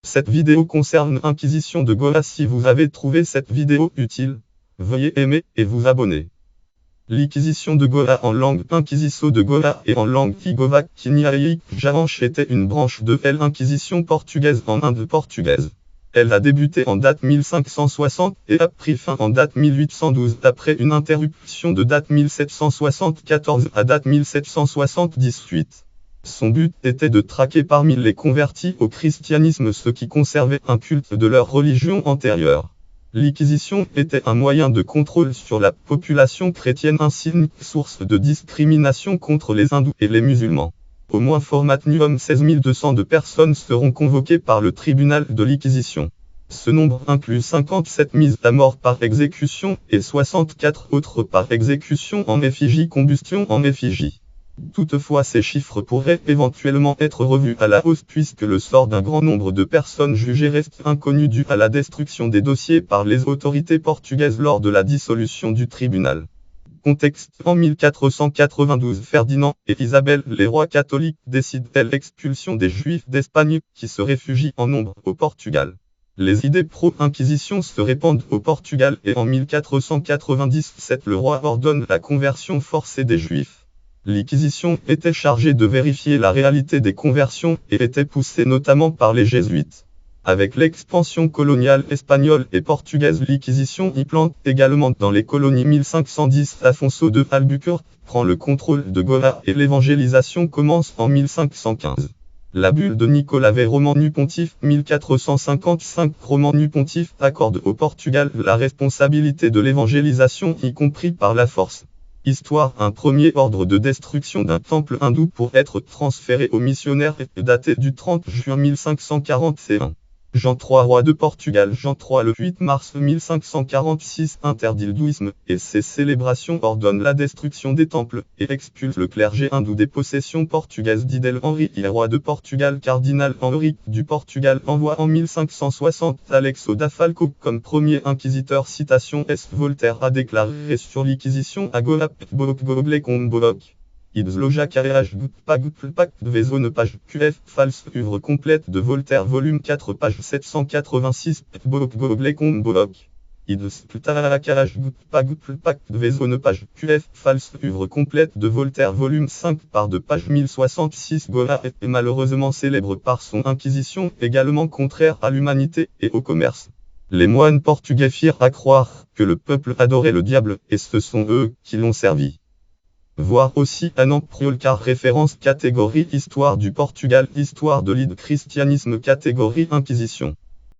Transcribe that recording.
Cette vidéo concerne l'Inquisition de Goa. Si vous avez trouvé cette vidéo utile, veuillez aimer et vous abonner. L'Inquisition de Goa en langue Inquisição de Goa et en langue Igova Kiniaï Jaranche était une branche de l'Inquisition portugaise en Inde portugaise. Elle a débuté en date 1560 et a pris fin en date 1812 après une interruption de date 1774 à date 1778. Son but était de traquer parmi les convertis au christianisme ceux qui conservaient un culte de leur religion antérieure. L'Inquisition était un moyen de contrôle sur la population chrétienne ainsi une source de discrimination contre les hindous et les musulmans. Au moins formatnuum 16 200 de personnes seront convoquées par le tribunal de l'Inquisition. Ce nombre inclut 57 mises à mort par exécution et 64 autres par exécution en effigie combustion en effigie. Toutefois ces chiffres pourraient éventuellement être revus à la hausse puisque le sort d'un grand nombre de personnes jugées reste inconnu dû à la destruction des dossiers par les autorités portugaises lors de la dissolution du tribunal. Contexte: en 1492 Ferdinand et Isabelle, les rois catholiques, décident l'expulsion des Juifs d'Espagne qui se réfugient en nombre au Portugal. Les idées pro-inquisition se répandent au Portugal et en 1497 le roi ordonne la conversion forcée des Juifs. L'Inquisition était chargée de vérifier la réalité des conversions et était poussée notamment par les jésuites. Avec l'expansion coloniale espagnole et portugaise, l'Inquisition y plante également dans les colonies. 1510, Afonso de Albuquerque prend le contrôle de Goa et l'évangélisation commence en 1515. La bulle de Nicolas V Romanu Pontife 1455 Romanu Pontife accorde au Portugal la responsabilité de l'évangélisation y compris par la force. Histoire: un premier ordre de destruction d'un temple hindou pour être transféré aux missionnaires est daté du 30 juin 1541. Jean III, roi de Portugal. Jean III le 8 mars 1546 interdit l'hindouisme et ses célébrations, ordonne la destruction des temples et expulse le clergé hindou des possessions portugaises. Didel Henri I, roi de Portugal. Cardinal Henrique du Portugal envoie en 1560 Alexo da Falco comme premier inquisiteur. Citation: S. Voltaire a déclaré sur l'Inquisition à Goa: Bogle Combolok. Idzloja carrérage pacte de Vezone page QF false œuvre complète de Voltaire volume 4 page 786 Bogle Combolok. Idzloja carrérage pacte de Vezone page QF false œuvre complète de Voltaire volume 5 par de page 1066. Goa est malheureusement célèbre par son inquisition également contraire à l'humanité et au commerce. Les moines portugais firent à croire que le peuple adorait le diable et ce sont eux qui l'ont servi. Voir aussi Anampriolcar référence catégorie Histoire du Portugal, Histoire de l'Inde, Christianisme catégorie Inquisition.